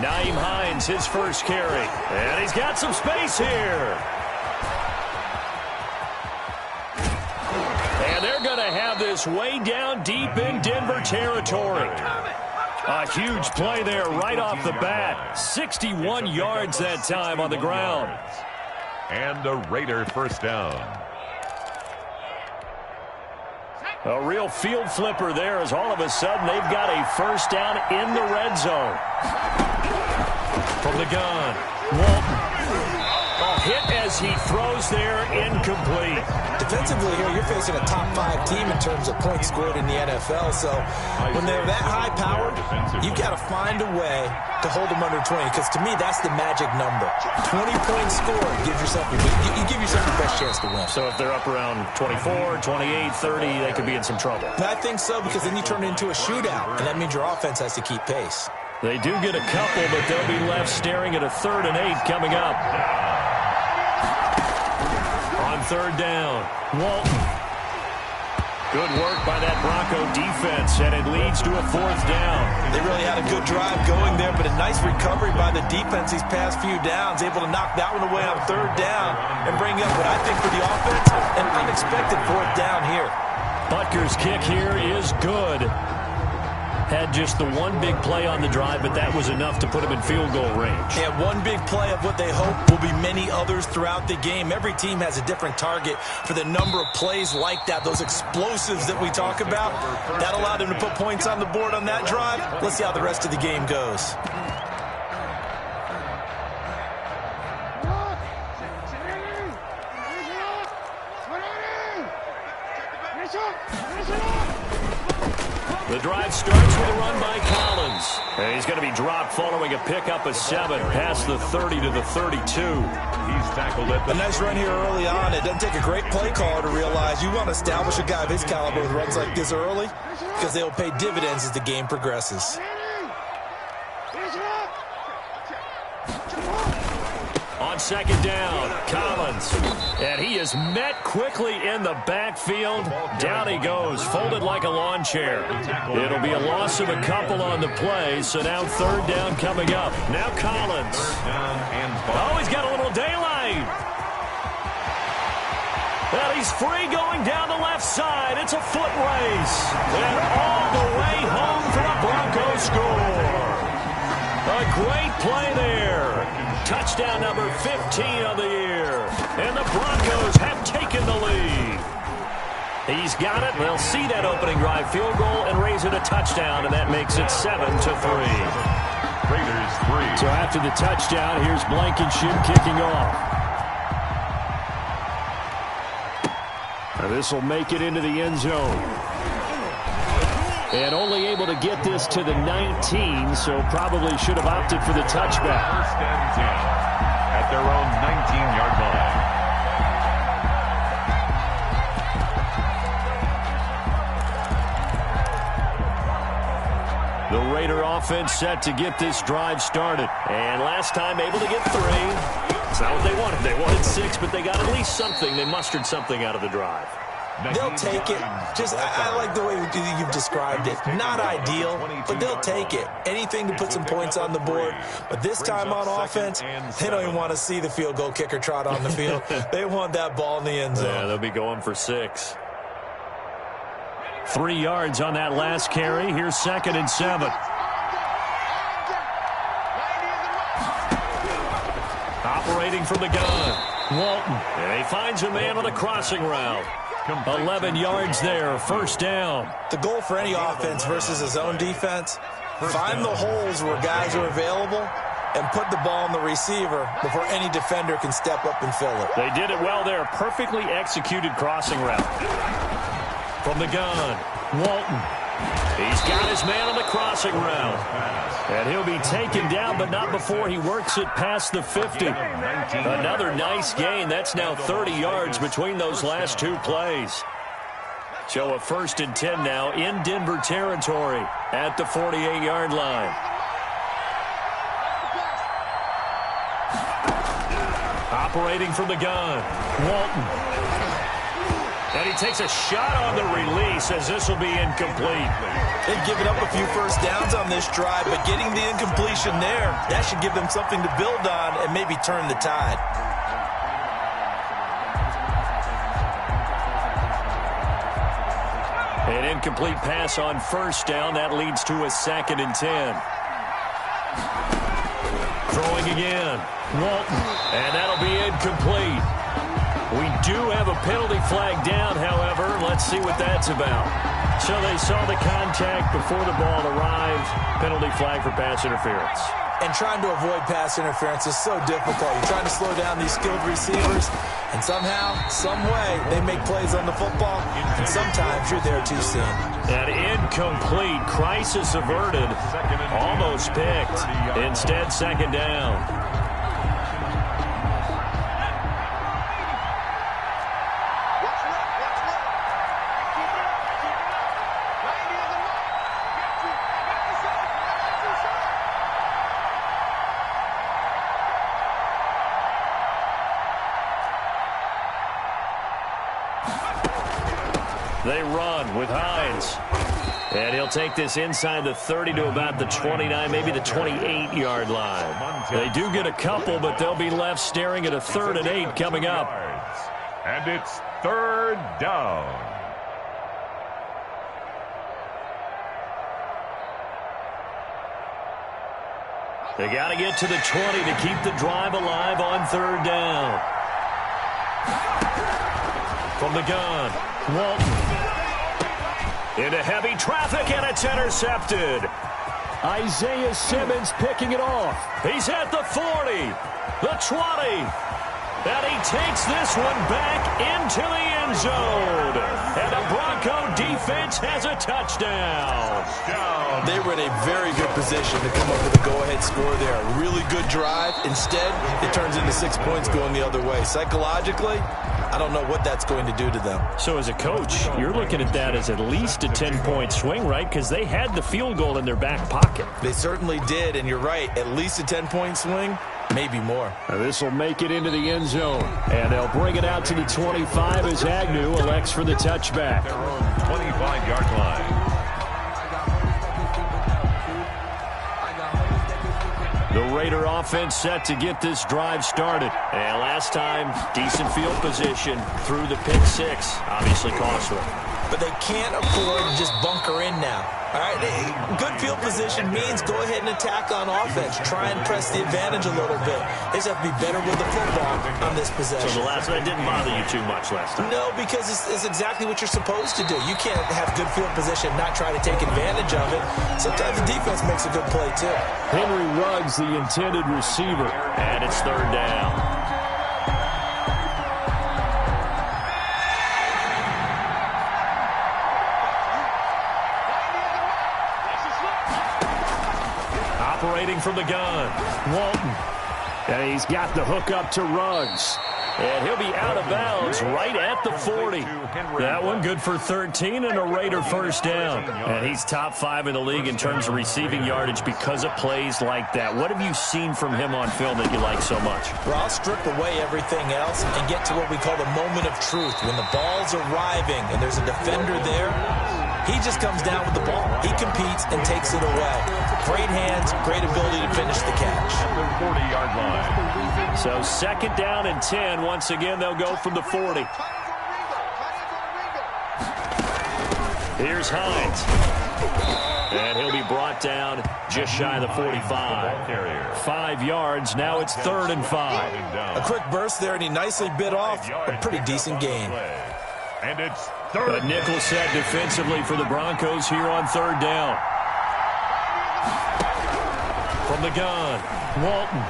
Nyheim Hines, his first carry. And he's got some space here. And they're going to have this way down deep in Denver territory. A huge play there right off the bat. 61 yards that time on the ground. And a Raider first down. A real field flipper there as all of a sudden they've got a first down in the red zone. From the gun, Walton. A hit as he throws there, incomplete. Defensively here, you're facing a top 5 team in terms of points scored in the NFL. So when they're that high-powered, you've got to find a way to hold them under 20. Because to me, that's the magic number. 20 points scored gives yourself you give yourself the best chance to win. So if they're up around 24, 28, 30, they could be in some trouble. I think so, because then you turn it into a shootout, and that means your offense has to keep pace. They do get a couple, but they'll be left staring at a 3rd and 8 coming up. On 3rd down, Walton. Good work by that Bronco defense, and it leads to a 4th down. They really had a good drive going there, but a nice recovery by the defense these past few downs, able to knock that one away on 3rd down and bring up what I think for the offense, an unexpected 4th down here. Butker's kick here is good. Had just the one big play on the drive, but that was enough to put him in field goal range. Yeah, one big play of what they hope will be many others throughout the game. Every team has a different target for the number of plays like that, those explosives that we talk about. That allowed them to put points on the board on that drive. Let's see how the rest of the game goes. The drive starts with a run by Collins. And he's going to be dropped following a pickup of 7 past the 30 to the 32. He's tackled at the... A nice run here early on. It doesn't take a great play caller to realize you want to establish a guy of his caliber with runs like this early, because they'll pay dividends as the game progresses. On 2nd down, Collins. And he is met quickly in the backfield. Down he goes, folded like a lawn chair. It'll be a loss of a couple on the play, so now 3rd down coming up. Now Collins. Oh, he's got a little daylight. Well, he's free going down the left side. It's a foot race. And all the way home for the Broncos score. A great play there. Touchdown number 15 on the year. And the Broncos have taken the lead. He's got it. They'll see that opening drive field goal and raise it a touchdown, and that makes it 7-3. Raiders 3. So after the touchdown, here's Blankenship kicking off. This will make it into the end zone. And only able to get this to the 19, so probably should have opted for the touchback. 1st and 10 at their own 19-yard line. The Raider offense set to get this drive started. And last time able to get 3. It's not what they wanted. They wanted 6, but they got at least something. They mustered something out of the drive. They'll take it. I like the way you've described it. Not ideal, but they'll take it. Anything to put some points on the board. But this time on offense, they don't even want to see the field goal kicker trot on the field. They want that ball in the end zone. Yeah, they'll be going for 6. 3 yards on that last carry. Here's 2nd and 7. Operating from the gun, Walton. And he finds a man on the crossing route. 11 yards there, 1st down. The goal for any offense versus a zone defense, find the holes where guys are available and put the ball on the receiver before any defender can step up and fill it. They did it well there. Perfectly executed crossing route. From the gun, Walton. He's got his man on the crossing route. And he'll be taken down, but not before he works it past the 50. Another nice gain. That's now 30 yards between those last 2 plays. So a 1st and 10 now in Denver territory at the 48-yard line. Operating from the gun, Walton. And he takes a shot on the release as this will be incomplete. They've given up a few first downs on this drive, but getting the incompletion there, that should give them something to build on and maybe turn the tide. An incomplete pass on first down. That leads to a 2nd and 10. Throwing again. Walton. And that'll be incomplete. We do have a penalty flag down, however. Let's see what that's about. So they saw the contact before the ball arrived. Penalty flag for pass interference. And trying to avoid pass interference is so difficult. You're trying to slow down these skilled receivers, and somehow, some way, they make plays on the football, and sometimes you're there too soon. An incomplete. Crisis averted. Almost picked. Instead, 2nd down. They run with Hines. And he'll take this inside the 30 to about the 29, maybe the 28-yard line. They do get a couple, but they'll be left staring at a 3rd and 8 coming up. And it's 3rd down. They got to get to the 20 to keep the drive alive on 3rd down. From the gun, Walton. Into heavy traffic, and it's intercepted. Isaiah Simmons picking it off. He's at the 40, the 20, and he takes this one back into the end zone. And the Bronco defense has a touchdown. They were in a very good position to come up with a go-ahead score there. A really good drive. Instead, it turns into 6 points going the other way. Psychologically, I don't know what that's going to do to them. So as a coach, you're looking at that as at least a 10-point swing, right? Because they had the field goal in their back pocket. They certainly did, and you're right. At least a 10-point swing, maybe more. This will make it into the end zone. And they'll bring it out to the 25 as Agnew elects for the touchback. Their own 25-yard line. The Raider offense set to get this drive started. And last time, decent field position through the pick 6. Obviously costly. But they can't afford to just bunker in now. All right, good field position means go ahead and attack on offense. Try and press the advantage a little bit. They just have to be better with the football on this possession. So the last one didn't bother you too much last time? No, because it's exactly what you're supposed to do. You can't have good field position and not try to take advantage of it. Sometimes the defense makes a good play, too. Henry Ruggs, the intended receiver, and it's 3rd down. Operating from the gun, Walton. And he's got the hook up to Ruggs. And he'll be out of bounds right at the 40. That one good for 13 and a Raider first down. And he's top 5 in the league in terms of receiving yardage because of plays like that. What have you seen from him on film that you like so much? Well, I'll strip away everything else and get to what we call the moment of truth. When the ball's arriving and there's a defender there, he just comes down with the ball. He competes and takes it away. Great hands, great ability to finish the catch. At the 40-yard line. So 2nd down and 10. Once again, they'll go from the 40. Here's Hines. And he'll be brought down just shy of the 45. 5 yards. Now it's 3rd and 5. A quick burst there, and he nicely bit off a pretty decent gain. And it's 3rd. A nickel set defensively for the Broncos here on 3rd down. From the gun, Walton.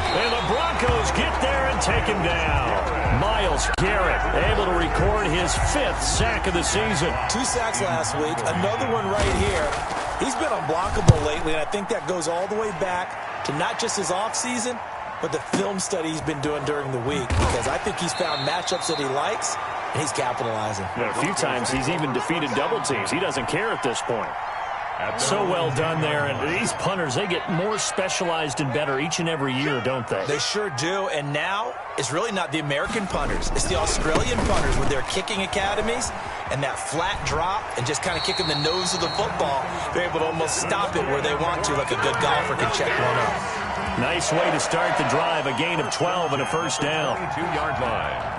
And the Broncos get there and take him down. Myles Garrett able to record his 5th sack of the season. 2 sacks last week, another one right here. He's been unblockable lately, and I think that goes all the way back to not just his offseason, but the film study he's been doing during the week, because I think he's found matchups that he likes, and he's capitalizing. A few times he's even defeated double teams. He doesn't care at this point. So well done there. And these punters, they get more specialized and better each and every year, don't they? They sure do. And now it's really not the American punters. It's the Australian punters with their kicking academies and that flat drop and just kind of kicking the nose of the football. They're able to almost stop it where they want to, like a good golfer can check one up. Nice way to start the drive. A gain of 12 and a first down. 22-yard line.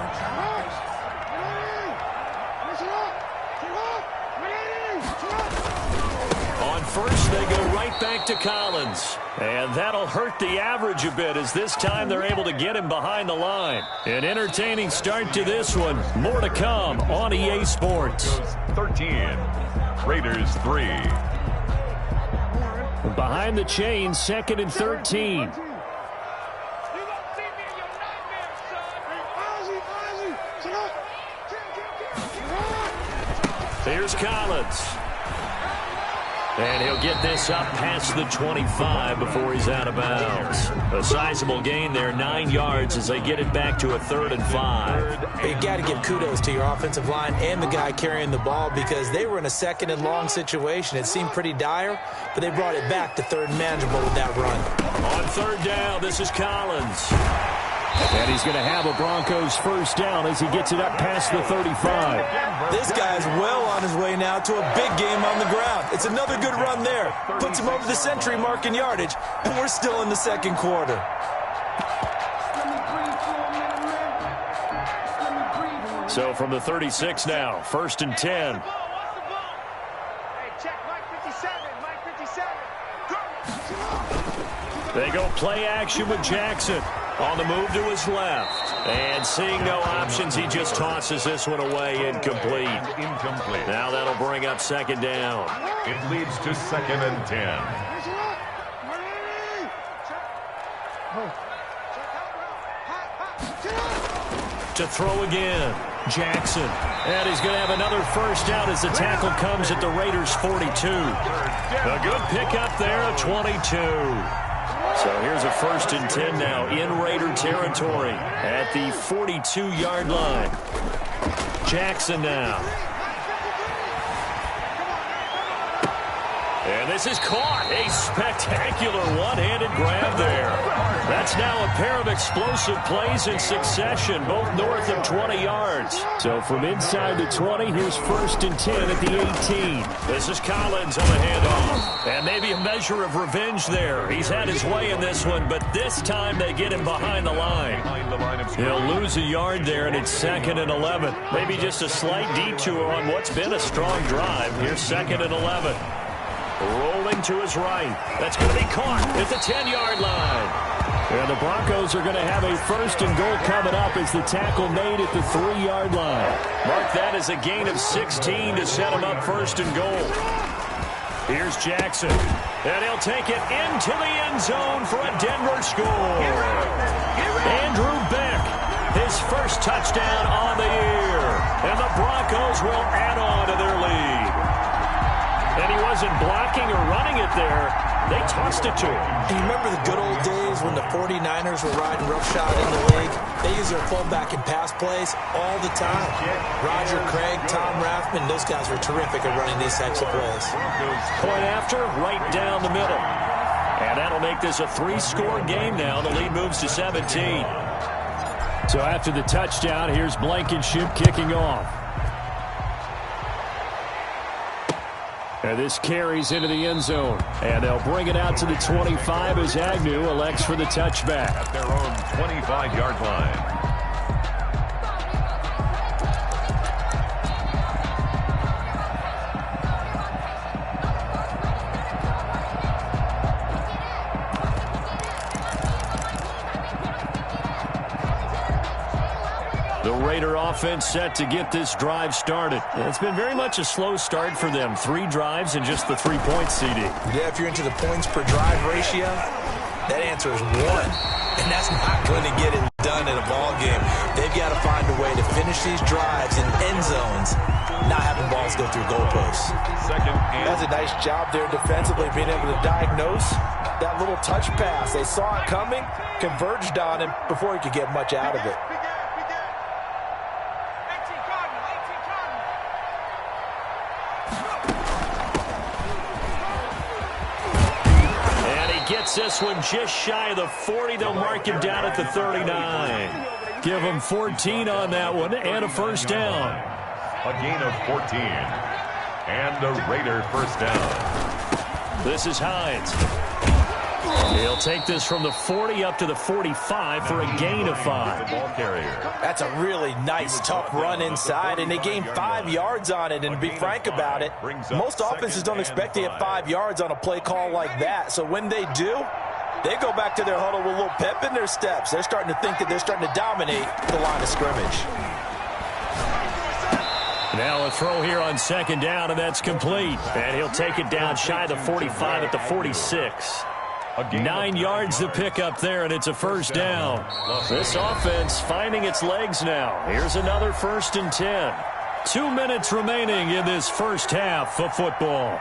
First, they go right back to Collins. And that'll hurt the average a bit as this time they're able to get him behind the line. An entertaining start to this one. More to come on EA Sports. 13. Raiders 3. Behind the chain, 2nd and 13. Here's Collins. And he'll get this up past the 25 before he's out of bounds. A sizable gain there, 9 yards as they get it back to a 3rd and 5. You got to give kudos to your offensive line and the guy carrying the ball because they were in a 2nd and long situation. It seemed pretty dire, but they brought it back to 3rd and manageable with that run. On 3rd down, this is Collins. And he's going to have a Broncos first down as he gets it up past the 35. This guy's well on his way now to a big game on the ground. It's another good run there. Puts him over the century mark in yardage, and we're still in the 2nd quarter. So from the 36 now, 1st and 10. They go play action with Jackson. On the move to his left. And seeing no options, he just tosses this one away incomplete. Now that'll bring up 2nd down. It leads to 2nd and 10. To throw again. Jackson. And he's going to have another first down as the tackle comes at the Raiders' 42. A good pickup there, a 22. So here's a 1st and 10 now in Raider territory at the 42-yard line. Jackson now. And this is caught. A spectacular one-handed grab there. That's now a pair of explosive plays in succession, both north of 20 yards. So from inside the 20, here's 1st and 10 at the 18. This is Collins on the handoff. And maybe a measure of revenge there. He's had his way in this one, but this time they get him behind the line. He'll lose a yard there, and it's 2nd and 11. Maybe just a slight detour on what's been a strong drive. Here's 2nd and 11. Rolling to his right. That's going to be caught at the 10-yard line. And the Broncos are going to have a 1st and goal coming up as the tackle made at the 3-yard line. Mark that as a gain of 16 to set him up 1st and goal. Here's Jackson. And he'll take it into the end zone for a Denver score. Andrew Beck, his first touchdown on the year. And the Broncos will add on to their lead. And he wasn't blocking or running it there. They tossed it to him. Do you remember the good old days when the 49ers were riding roughshod in the league? They use their fullback in pass plays all the time. Roger Craig, Tom Rathman, those guys were terrific at running these types of plays. Point after, right down the middle. And that'll make this a 3-score game now. The lead moves to 17. So after the touchdown, here's Blankenship kicking off. And this carries into the end zone. And they'll bring it out to the 25 as Agnew elects for the touchback. At their own 25-yard line. The Raider offense set to get this drive started. It's been very much a slow start for them. 3 drives and just the 3 points, CD. Yeah, if you're into the points per drive ratio, that answer is 1. And that's not going to get it done in a ball game. They've got to find a way to finish these drives in end zones, not having balls go through goalposts. That's a nice job there defensively, being able to diagnose that little touch pass. They saw it coming, converged on him before he could get much out of it. gets this one just shy of the 40. They'll mark him down at the 39. Give him 14 on that one and a first down. A gain of 14. And a Raider first down. This is Hines. He'll take this from the 40 up to the 45 for a gain of 5. That's a really nice, tough run inside, and they gained 5 yards on it. And to be frank about it, most offenses don't expect to get 5 yards on a play call like that. So when they do, they go back to their huddle with a little pep in their steps. They're starting to think that they're starting to dominate the line of scrimmage. Now a throw here on second down, and that's complete. And he'll take it down shy of the 45 at the 46. 9 yards to pick up there, and it's a first down. This offense finding its legs now. Here's another 1st and 10. 2 minutes remaining in this first half of football.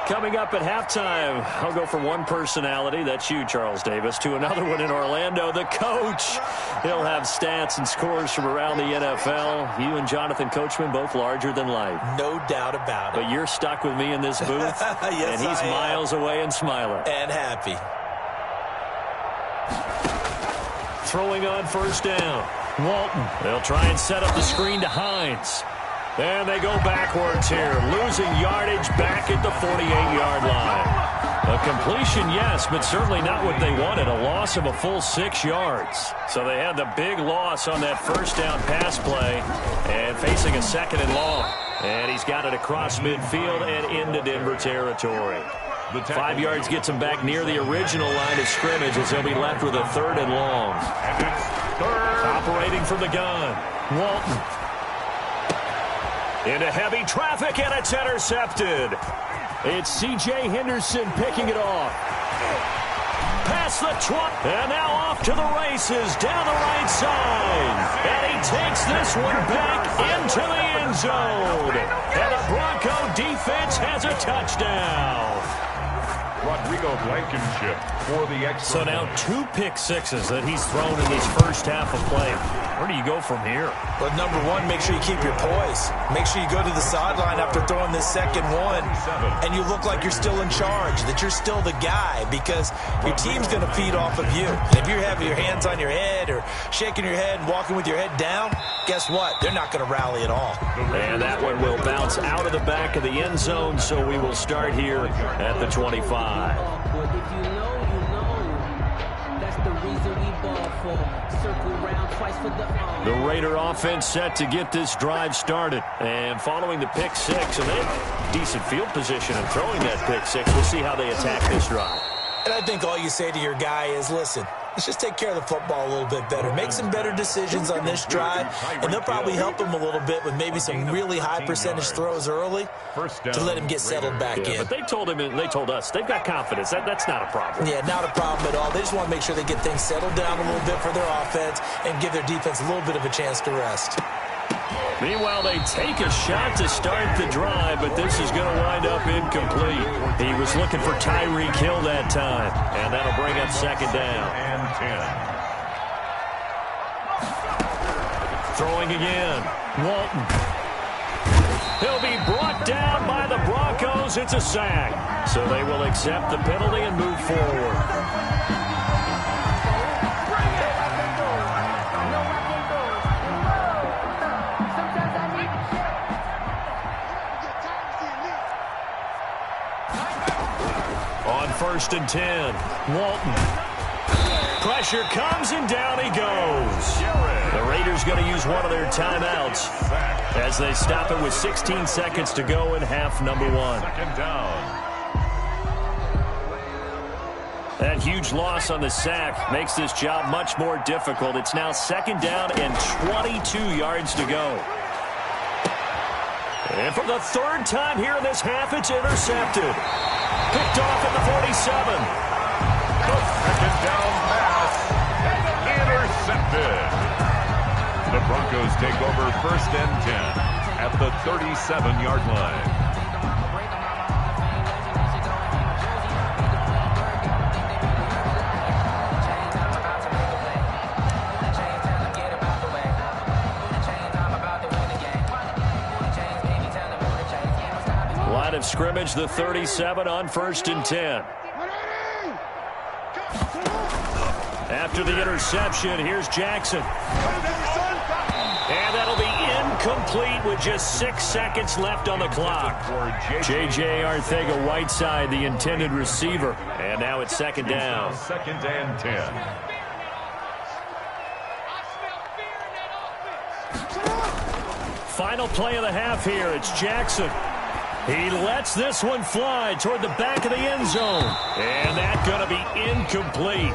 Coming up at halftime, I'll go from one personality, that's you, Charles Davis, to another one in Orlando, the coach. He'll have stats and scores from around the NFL. You and Jonathan Coachman, both larger than life. No doubt about it. But you're stuck with me in this booth, yes, and he's miles away and smiling. And happy. Throwing on first down. Walton, they'll try and set up the screen to Hines. And they go backwards here, losing yardage back at the 48-yard line. A completion, yes, but certainly not what they wanted, a loss of a full 6 yards. So they had the big loss on that first down pass play and facing a 2nd and long. And he's got it across midfield and into Denver territory. 5 yards gets him back near the original line of scrimmage as he'll be left with a 3rd and long. And it's third. Operating from the gun, Walton. Into heavy traffic, and it's intercepted. It's C.J. Henderson picking it off. Past the 20, and now off to the races down the right side. And he takes this one back into the end zone. And the Bronco defense has a touchdown. Rodrigo Blankenship for the extra. So now 2 pick sixes that he's thrown in this first half of play. Where do you go from here? Well, number one, make sure you keep your poise. Make sure you go to the sideline after throwing this second one, and you look like you're still in charge, that you're still the guy, because your team's going to feed off of you. And if you're having your hands on your head or shaking your head and walking with your head down, guess what? They're not going to rally at all. And that one will bounce out of the back of the end zone, so we will start here at the 25. The Raider offense set to get this drive started. And following the pick six, and they have decent field position in throwing that pick six. We'll see how they attack this drive. And I think all you say to your guy is, listen, let's just take care of the football a little bit better. Make some better decisions on this drive, and they'll probably help him a little bit with maybe some really high percentage throws early to let him get settled back in. But they told him, and they told us, they've got confidence. That's not a problem. Yeah, not a problem at all. They just want to make sure they get things settled down a little bit for their offense and give their defense a little bit of a chance to rest. Meanwhile, they take a shot to start the drive, but this is going to wind up incomplete. He was looking for Tyreek Hill that time, and that'll bring up second down. And 10. Throwing again, Walton. He'll be brought down by the Broncos. It's a sack. So they will accept the penalty and move forward. First and 10. Walton. Pressure comes, and down he goes. The Raiders going to use one of their timeouts as they stop it with 16 seconds to go in half number one. Second down. That huge loss on the sack makes this job much more difficult. It's now second down and 22 yards to go. And for the third time here in this half, it's intercepted. Picked off at the 47. The second down pass. Intercepted. The Broncos take over first and 10 at the 37-yard line. of scrimmage, the 37 on 1st and 10. After the interception, here's Jackson. And that'll be incomplete with just 6 seconds left on the clock. J.J. Arcega-Whiteside, the intended receiver. And now it's 2nd down. 2nd and 10. Final play of the half here. It's Jackson. He lets this one fly toward the back of the end zone. And that's going to be incomplete.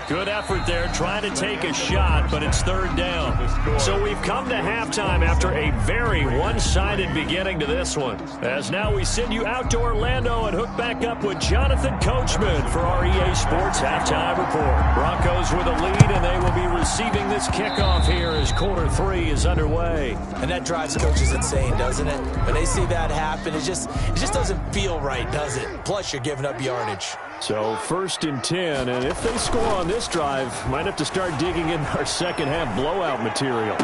Good effort there, trying to take a shot, but it's 3rd down. So we've come to halftime after a very one-sided beginning to this one. As now we send you out to Orlando and hook back up with Jonathan Coachman for our EA Sports Halftime Report. Broncos with a lead, and they will be receiving this kickoff here as quarter 3 is underway. And that drives coaches insane, doesn't it? When they see that happen, it just doesn't feel right, does it? Plus, you're giving up yardage. So 1st and 10, and if they score on this drive, might have to start digging in our second half blowout material.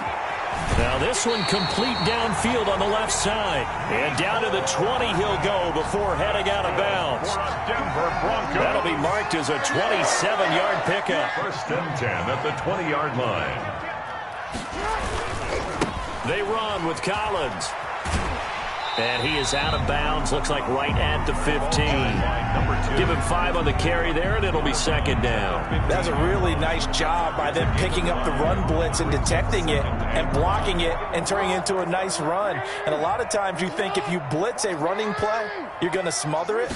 Now this one complete downfield on the left side. And down to the 20 he'll go before heading out of bounds. That'll be marked as a 27-yard pickup. 1st and 10 at the 20-yard line. They run with Collins. And he is out of bounds, looks like right at the 15. Give him 5 on the carry there, and it'll be 2nd down. That's a really nice job by them picking up the run blitz and detecting it and blocking it and turning it into a nice run. And a lot of times you think if you blitz a running play, you're going to smother it.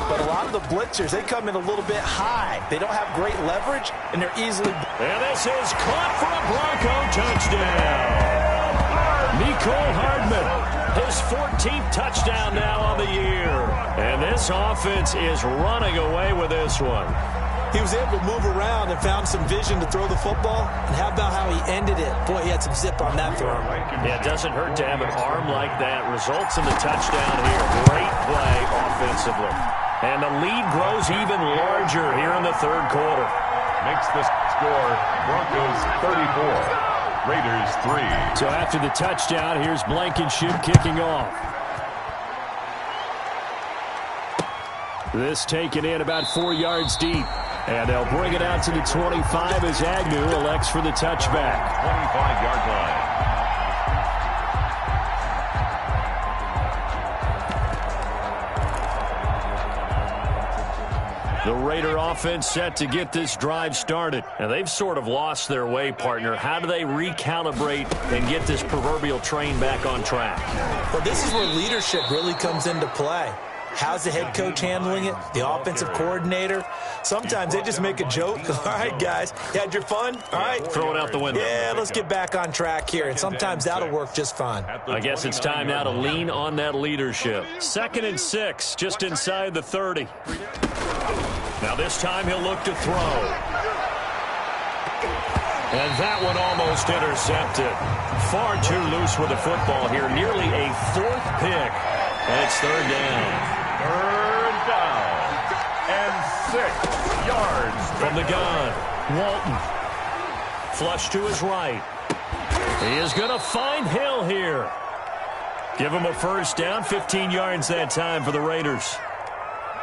But a lot of the blitzers, they come in a little bit high. They don't have great leverage, and they're easily... And this is caught for a Bronco touchdown. Nicole Hardman. His 14th touchdown now on the year. And this offense is running away with this one. He was able to move around and found some vision to throw the football. And how about how he ended it? Boy, he had some zip on that throw. Yeah, it doesn't hurt to have an arm like that. Results in the touchdown here. Great play offensively. And the lead grows even larger here in the 3rd quarter. Makes the score Broncos 34. Raiders 3. So after the touchdown, here's Blankenship kicking off. This taken in about 4 yards deep. And they'll bring it out to the 25 as Agnew elects for the touchback. 25-yard line. The Raider offense set to get this drive started. And they've sort of lost their way, partner. How do they recalibrate and get this proverbial train back on track? Well, this is where leadership really comes into play. How's the head coach handling it? The offensive coordinator? Sometimes they just make a joke. All right, guys, you had your fun? All right. Throw it out the window. Yeah, let's get back on track here. And sometimes that'll work just fine. I guess it's time now to lean on that leadership. 2nd and 6, just inside the 30. Now this time he'll look to throw. And that one almost intercepted. Far too loose with the football here. Nearly a 4th pick. And it's 3rd down. 3rd down. And 6 yards. From the gun, Walton. Flush to his right. He is going to find Hill here. Give him a 1st down. 15 yards that time for the Raiders.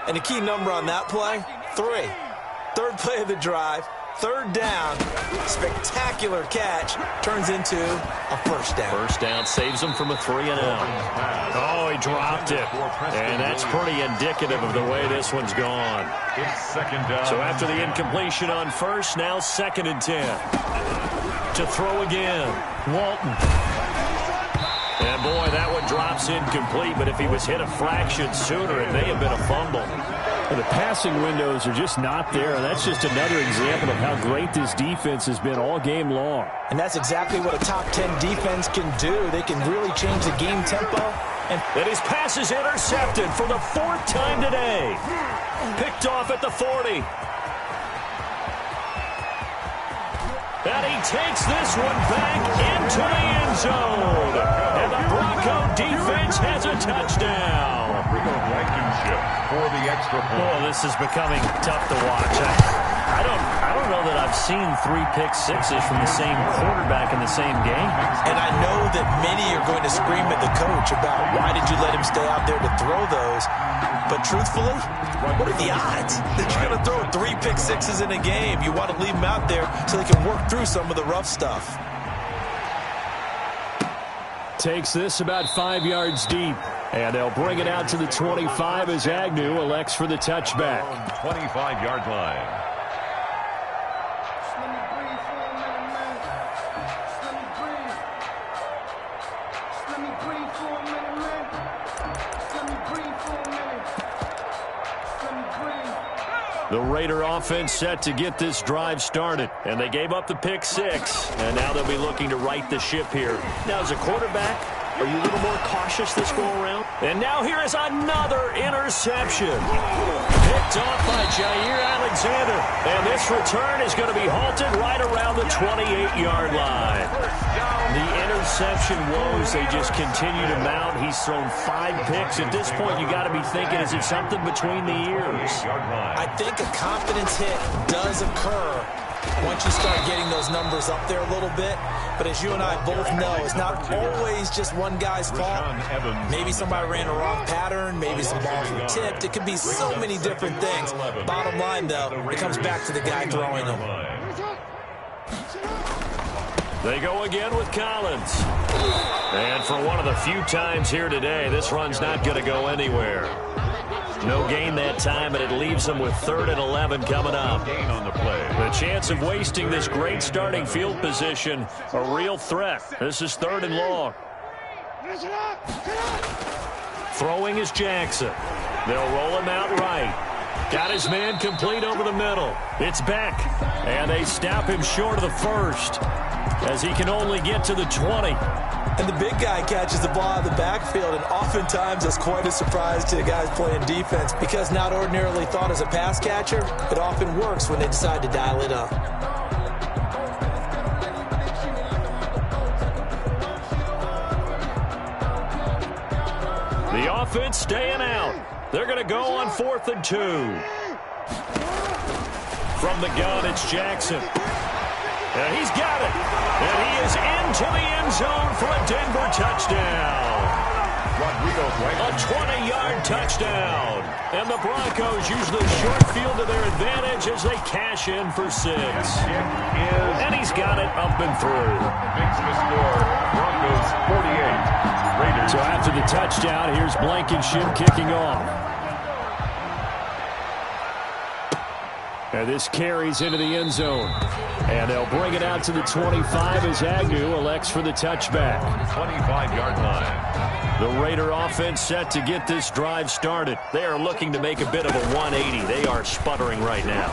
And the key number on that play, 3. 3rd play of the drive, 3rd down, spectacular catch, turns into a 1st down. 1st down saves him from a 3-and-out. Oh, he dropped it. And that's pretty indicative of the way this one's gone. It's 2nd down. So after the incompletion on 1st, now 2nd and 10. To throw again, Walton. And boy, that one drops incomplete, but if he was hit a fraction sooner, it may have been a fumble. The passing windows are just not there. That's just another example of how great this defense has been all game long. And that's exactly what a top 10 defense can do. They can really change the game tempo. And his pass is intercepted for the 4th time today. Picked off at the 40. And he takes this one back into the end zone. And the Bronco defense has a touchdown. Blankenship for the extra point. Oh, this is becoming tough to watch. I don't know that I've seen 3 pick sixes from the same quarterback in the same game. And I know that many are going to scream at the coach about why did you let him stay out there to throw those. But truthfully, what are the odds that you're going to throw 3 pick sixes in a game? You want to leave him out there so they can work through some of the rough stuff. Takes this about 5 yards deep. And they'll bring it out to the 25 as Agnew elects for the touchback. 25-yard line. The Raider offense set to get this drive started. And they gave up the pick 6. And now they'll be looking to right the ship here. Now, as a quarterback, are you a little more cautious this go-around? And now here is another interception. Picked off by Jair Alexander. And this return is going to be halted right around the 28-yard line. The interception woes, they just continue to mount. He's thrown 5 picks. At this point, you got to be thinking, is it something between the ears? I think a confidence hit does occur once you start getting those numbers up there a little bit. But as you and I both know, it's not always just one guy's fault. Maybe somebody ran a wrong pattern. Maybe some balls were tipped. It could be so many different things. Bottom line, though, it comes back to the guy throwing them. They go again with Collins. And for one of the few times here today, this run's not going to go anywhere. No gain that time, and it leaves them with 3rd and 11 coming up. Gain on the play. The chance of wasting this great starting field position, a real threat. This is 3rd and long. Throwing is Jackson. They'll roll him out right. Got his man complete over the middle. It's Beck. And they snap him short of the 1st as he can only get to the 20. And the big guy catches the ball out of the backfield, and oftentimes that's quite a surprise to the guys playing defense because not ordinarily thought as a pass catcher, it often works when they decide to dial it up. The offense staying out. They're going to go on 4th and 2. From the gun, it's Jackson. And he's got it. And he is into the end zone for a Denver touchdown. A 20-yard touchdown. And the Broncos use the short field to their advantage as they cash in for 6. And he's got it up and through. Makes the score Broncos 48. Raiders. So after the touchdown, here's Blankenship kicking off. And this carries into the end zone. And they'll bring it out to the 25 as Agnew elects for the touchback. 25-yard line. The Raider offense set to get this drive started. They are looking to make a bit of a 180. They are sputtering right now.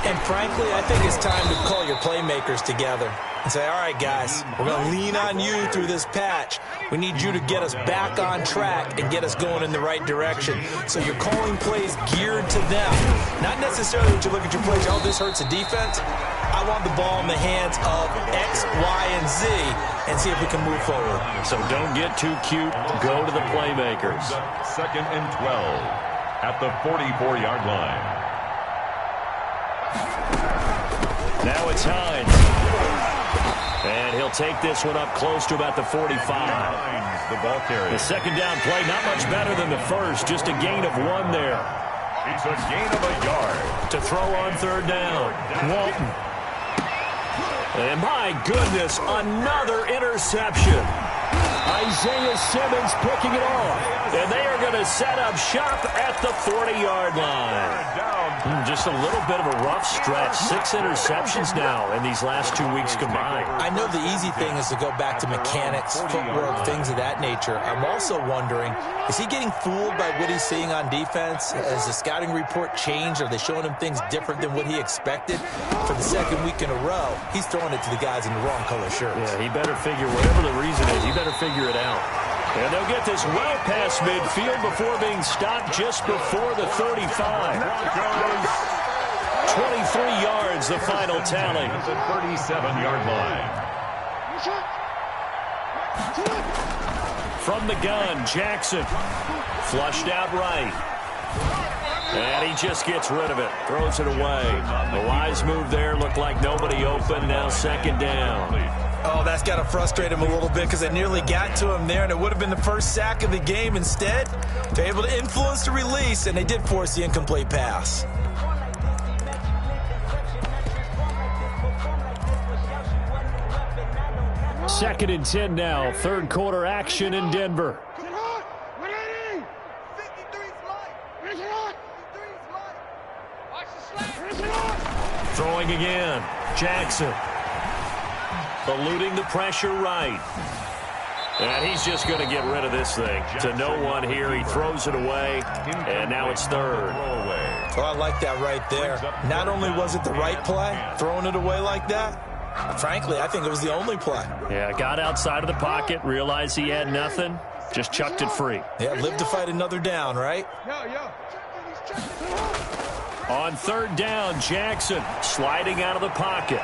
And frankly, I think it's time to call your playmakers together and say, all right, guys, we're going to lean on you through this patch. We need you to get us back on track and get us going in the right direction. So you're calling plays geared to them. Not necessarily that you look at your plays, oh, this hurts the defense. I want the ball in the hands of X, Y, and Z and see if we can move forward. So don't get too cute. Go to the playmakers. 2nd and 12 at the 44-yard line. Now it's Hines. And he'll take this one up close to about the 45. The ball carrier. The second down play, not much better than the first. Just a gain of 1 there. It's a gain of a yard. To throw on 3rd down. Walton. And my goodness, another interception. Isaiah Simmons picking it off. And they are going to set up shop at the 40-yard line. Just a little bit of a rough stretch. 6 interceptions now in these last 2 weeks combined. I know the easy thing is to go back to mechanics, footwork, things of that nature. I'm also wondering, is he getting fooled by what he's seeing on defense? Has the scouting report changed? Are they showing him things different than what he expected? For the 2nd week in a row, he's throwing it to the guys in the wrong color shirts. Yeah, he better figure, whatever the reason is, he better figure it out. And they'll get this well past midfield before being stopped just before the 35. 23 yards, the final tally. The 37-yard line. From the gun, Jackson. Flushed out right. And he just gets rid of it, throws it away. A wise move there, looked like nobody open, now second down. Oh, that's got to frustrate him a little bit because they nearly got to him there, and it would have been the first sack of the game. Instead, they're able to influence the release, and they did force the incomplete pass. Second and 10 now, third quarter action in Denver. Throwing again, Jackson. Eluding the pressure right. And he's just going to get rid of this thing. To no one here, he throws it away, and now it's third. Oh, I like that right there. Not only was it the right play, throwing it away like that, frankly, I think it was the only play. Yeah, got outside of the pocket, realized he had nothing, just chucked it free. Yeah, live to fight another down, right? On third down, Jackson sliding out of the pocket.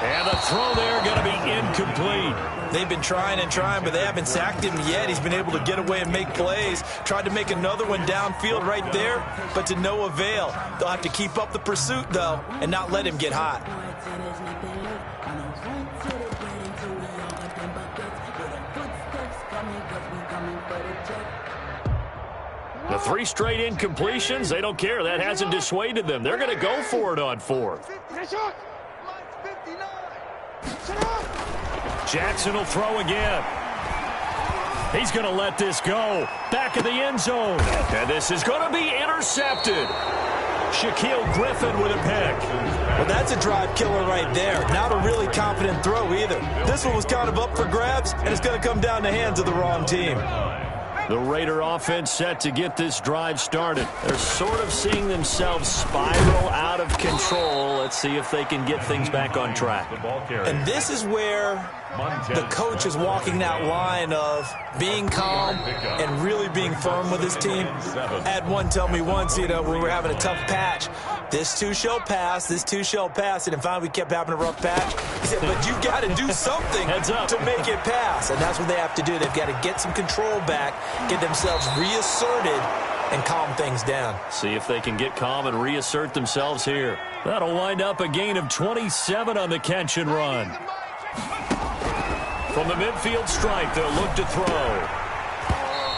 And the throw there going to be incomplete. They've been trying and trying, but they haven't sacked him yet. He's been able to get away and make plays. Tried to make another one downfield right there, but to no avail. They'll have to keep up the pursuit, though, and not let him get hot. The 3 straight incompletions, they don't care. That hasn't dissuaded them. They're going to go for it on fourth. Jackson will throw again. He's going to let this go. Back of the end zone. And this is going to be intercepted. Shaquille Griffin with a pick. Well, that's a drive killer right there. Not a really confident throw either. This one was kind of up for grabs, and it's going to come down the hands of the wrong team. The Raider offense set to get this drive started. They're sort of seeing themselves spiral out of control. Let's see if they can get things back on track. And this is where the coach is walking that line of being calm and really being firm with his team. I had one tell me once, when we were having a tough patch, this too shall pass, this too shall pass, and finally we kept having a rough patch. He said, but you've got to do something to make it pass, and that's what they have to do. They've got to get some control back, get themselves reasserted, and calm things down. See if they can get calm and reassert themselves here. That'll wind up a gain of 27 on the catch and run. From the midfield stripe, they'll look to throw.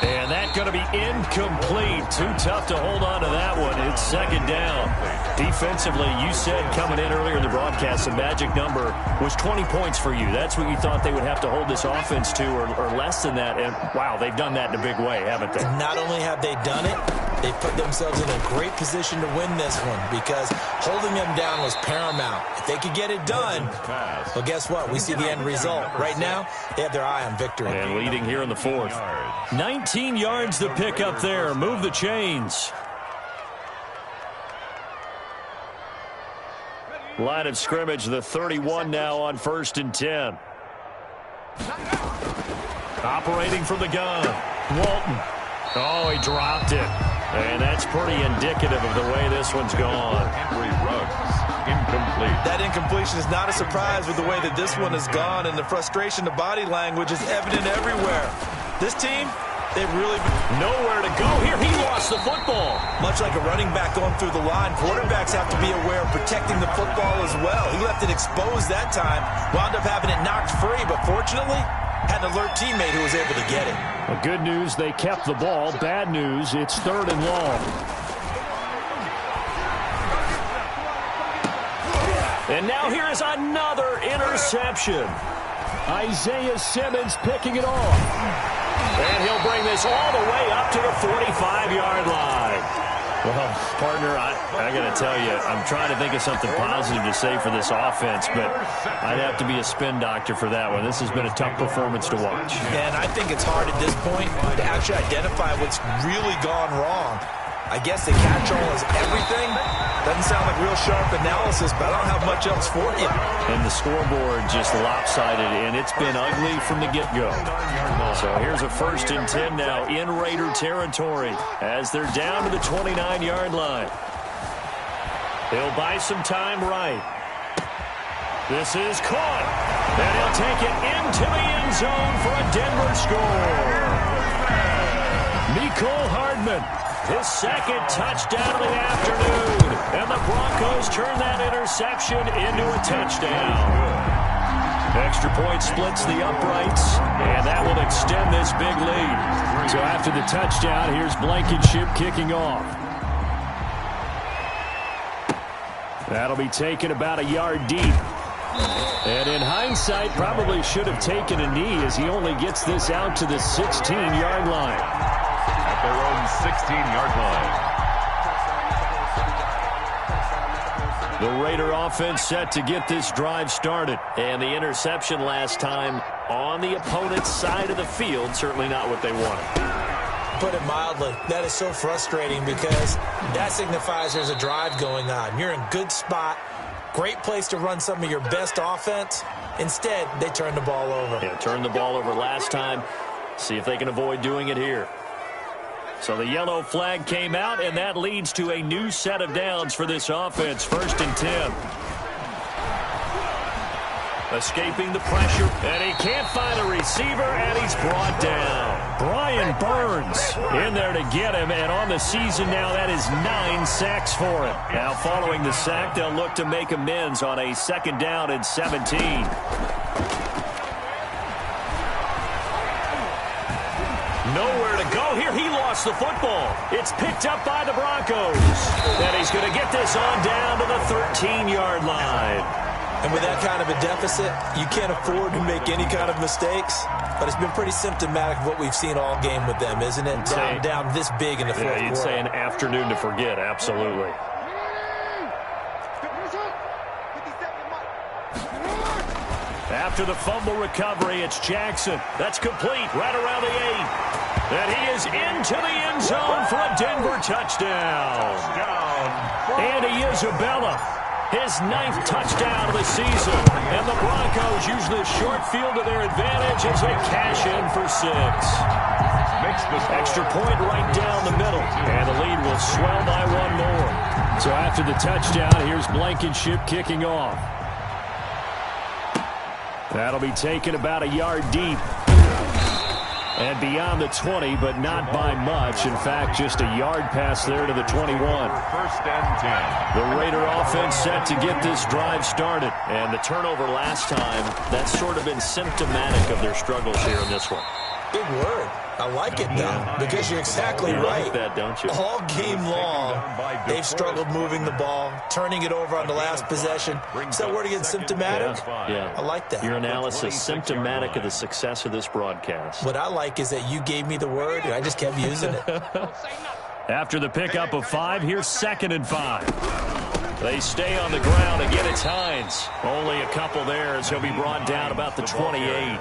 And that's going to be incomplete. Too tough to hold on to that one. It's second down. Defensively, you said coming in earlier in the broadcast, the magic number was 20 points for you. That's what you thought they would have to hold this offense to, or less than that. And, wow, they've done that in a big way, haven't they? Not only have they done it, they've put themselves in a great position to win this one because holding them down was paramount. If they could get it done, well, guess what? We see the end result. Right now, they have their eye on victory. And leading here in the fourth. 19 yards to pick up there. Move the chains. Line of scrimmage, the 31 now on 1st and 10. Operating from the gun. Walton. Oh, he dropped it. And that's pretty indicative of the way this one's gone. Henry Ruggs, incomplete. That incompletion is not a surprise with the way that this one has gone, and the frustration, the body language is evident everywhere. This team, they've really been nowhere to go here. He lost the football. Much like a running back going through the line, quarterbacks have to be aware of protecting the football as well. He left it exposed that time, wound up having it knocked free, but fortunately, had an alert teammate who was able to get it. Well, good news, they kept the ball. Bad news, it's 3rd and long. And now here is another interception. Isaiah Simmons picking it off. And he'll bring this all the way up to the 45-yard line. Well, partner, I got to tell you, I'm trying to think of something positive to say for this offense, but I'd have to be a spin doctor for that one. This has been a tough performance to watch. And I think it's hard at this point to actually identify what's really gone wrong. I guess the catch-all is everything. Doesn't sound like real sharp analysis, but I don't have much else for you. And the scoreboard just lopsided, and it's been ugly from the get-go. So here's a 1st and 10 now in Raider territory as they're down to the 29-yard line. He'll buy some time right. This is caught. And he'll take it into the end zone for a Denver score. Mecole Hardman his second touchdown of the afternoon. And the Broncos turn that interception into a touchdown. Extra point splits the uprights, and that will extend this big lead. So after the touchdown, here's Blankenship kicking off. That'll be taken about a yard deep. And in hindsight, probably should have taken a knee as he only gets this out to the 16-yard line. At their own 16-yard line. The Raider offense set to get this drive started. And the interception last time on the opponent's side of the field, certainly not what they wanted. Put it mildly, that is so frustrating because that signifies there's a drive going on. You're in good spot, great place to run some of your best offense. Instead, they turn the ball over. Yeah, turned the ball over last time. See if they can avoid doing it here. So the yellow flag came out, and that leads to a new set of downs for this offense. 1st and 10. Escaping the pressure, and he can't find a receiver, and he's brought down. Brian Burns in there to get him, and on the season now, that is 9 sacks for him. Now following the sack, they'll look to make amends on a 2nd down and 17. Nowhere to go here. He lost the football. It's picked up by the Broncos. And he's going to get this on down to the 13-yard line. And with that kind of a deficit, you can't afford to make any kind of mistakes. But it's been pretty symptomatic of what we've seen all game with them, isn't it? Down this big in the fourth quarter. You'd say an afternoon to forget, absolutely. After the fumble recovery, it's Jackson. That's complete right around the 8. And he is into the end zone for a Denver touchdown. Andy Isabella, his 9th touchdown of the season. And the Broncos use this short field to their advantage as they cash in for 6. Extra point right down the middle. And the lead will swell by 1 more. So after the touchdown, here's Blankenship kicking off. That'll be taken about a yard deep. And beyond the 20, but not by much. In fact, just a yard pass there to the 21. 1st and 10. The Raider offense set to get this drive started. And the turnover last time, that's sort of been symptomatic of their struggles here in this one. Big word. I like it, though, because you're exactly right. Like that, don't you? All game long, they've struggled moving the ball, turning it over on the last possession. Is that word again, symptomatic? Yeah. I like that. Your analysis, symptomatic of the success of this broadcast. What I like is that you gave me the word, and I just kept using it. After the pickup of 5, here's 2nd and 5. They stay on the ground. Again, it's Hines. Only a couple there as he'll be brought down about the 28.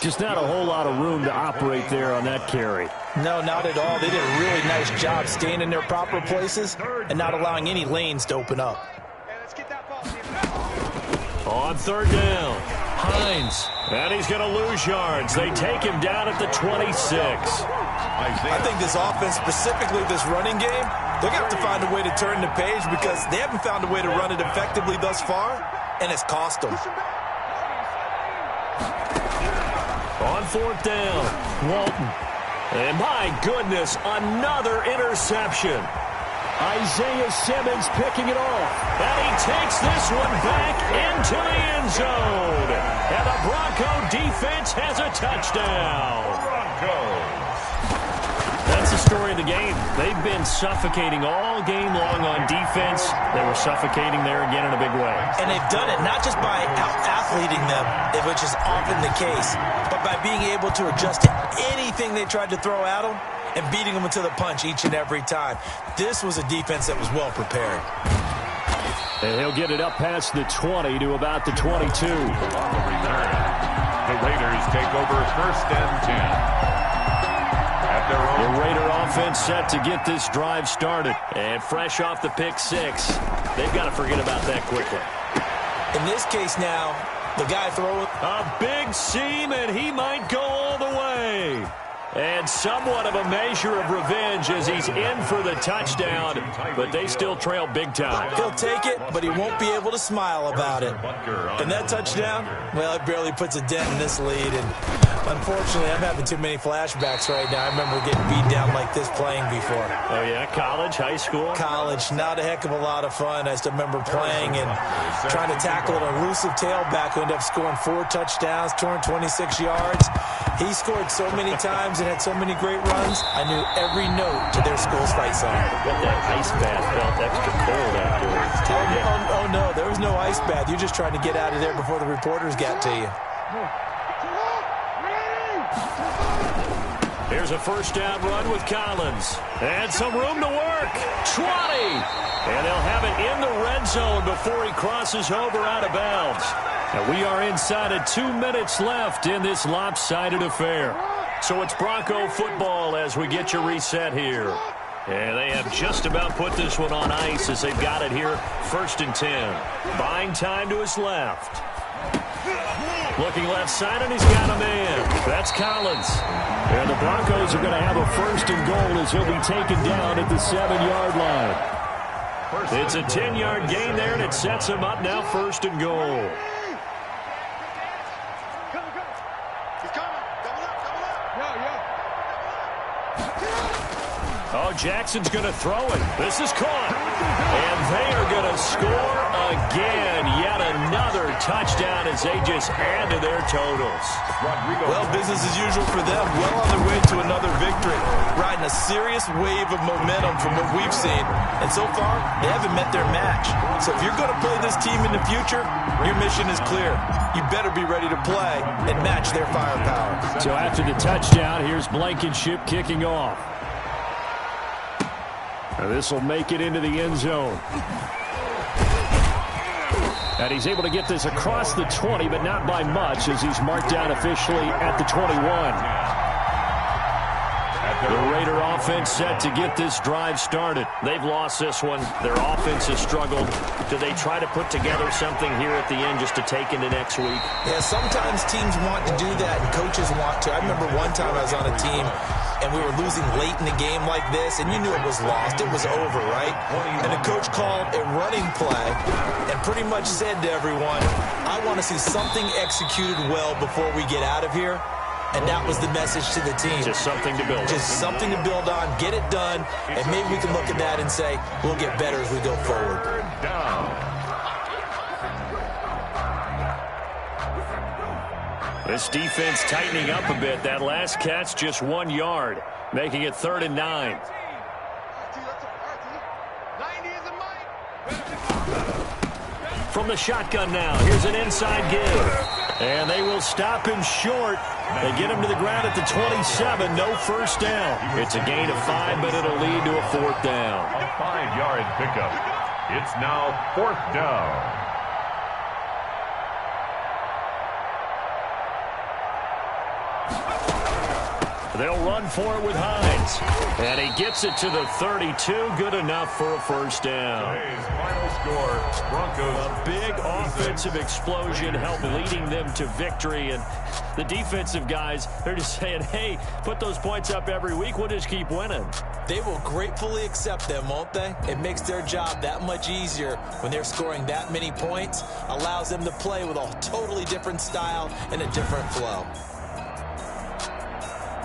Just not a whole lot of room to operate there on that carry. No, not at all. They did a really nice job staying in their proper places and not allowing any lanes to open up. On 3rd down, Hines. And he's going to lose yards. They take him down at the 26. I think this offense, specifically this running game, they're going to have to find a way to turn the page because they haven't found a way to run it effectively thus far, and it's cost them. On 4th down, Walton. And my goodness, another interception. Isaiah Simmons picking it off. And he takes this one back into the end zone. And the Bronco defense has a touchdown. Broncos. That's the story of the game. They've been suffocating all game long on defense. They were suffocating there again in a big way. And they've done it not just by out-athleting them, which is often the case, but by being able to adjust to anything they tried to throw at them and beating them to the punch each and every time. This was a defense that was well prepared. And he'll get it up past the 20 to about the 22. The Raiders take over 1st and 10. The Raider offense set to get this drive started. And fresh off the pick 6, they've got to forget about that quickly. In this case now, the guy throwing a big seam, and he might go all the way. And somewhat of a measure of revenge as he's in for the touchdown, but they still trail big time. He'll take it, but he won't be able to smile about it. And that touchdown, well, it barely puts a dent in this lead. And Unfortunately, I'm having too many flashbacks right now. I remember getting beat down like this playing before. Oh, yeah? College, high school? College. Not a heck of a lot of fun. I still remember playing and trying to tackle an elusive tailback who ended up scoring 4 touchdowns, 226 yards. He scored so many times and had so many great runs, I knew every note to their school's fight song. Got that ice bath felt extra cold afterwards. Oh, no, there was no ice bath. You're just trying to get out of there before the reporters got to you. Here's a first down run with Collins. And some room to work. 20. And they'll have it in the red zone before he crosses over out of bounds. And we are inside of 2 minutes left in this lopsided affair. So it's Bronco football as we get you reset here. And they have just about put this one on ice as they've got it here. 1st and 10. Buying time to his left. Looking left side, and he's got a man. That's Collins. And the Broncos are going to have a 1st and goal as he'll be taken down at the 7-yard line. It's a 10-yard gain there, and it sets him up now 1st and goal. Oh, Jackson's going to throw it. This is caught. And they are going to score again. Yet another touchdown as they just add to their totals. Well, business as usual for them. Well on their way to another victory. Riding a serious wave of momentum from what we've seen. And so far, they haven't met their match. So if you're going to play this team in the future, your mission is clear. You better be ready to play and match their firepower. So after the touchdown, here's Blankenship kicking off. This will make it into the end zone. And he's able to get this across the 20, but not by much as he's marked down officially at the 21. The Raider offense set to get this drive started. They've lost this one. Their offense has struggled. Do they try to put together something here at the end just to take into next week? Yeah, sometimes teams want to do that and coaches want to. I remember one time I was on a team and we were losing late in the game like this, and you knew it was lost. It was over, right? And the coach called a running play and pretty much said to everyone, I want to see something executed well before we get out of here. And that was the message to the team. Just something to build on. Just something to build on, get it done, and maybe we can look at that and say, we'll get better as we go forward. This defense tightening up a bit. That last catch just 1 yard, making it 3rd and 9. From the shotgun now, here's an inside give. And they will stop him short. They get him to the ground at the 27. No first down. It's a gain of 5, but it'll lead to a 4th down. A 5-yard pickup. It's now 4th down. They'll run for it with Hines. And he gets it to the 32. Good enough for a first down. Today's final score, Broncos. A big offensive explosion helped leading them to victory. And the defensive guys, they're just saying, hey, put those points up every week. We'll just keep winning. They will gratefully accept them, won't they? It makes their job that much easier when they're scoring that many points. Allows them to play with a totally different style and a different flow.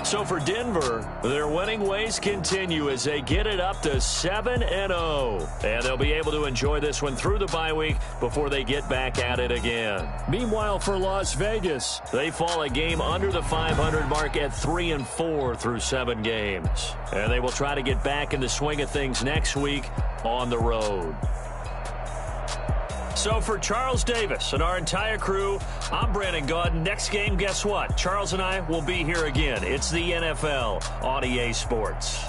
So for Denver, their winning ways continue as they get it up to 7-0. And they'll be able to enjoy this one through the bye week before they get back at it again. Meanwhile, for Las Vegas, they fall a game under the 500 mark at 3-4 through 7 games. And they will try to get back in the swing of things next week on the road. So for Charles Davis and our entire crew, I'm Brandon Gaudin. Next game, guess what? Charles and I will be here again. It's the NFL on EA Sports.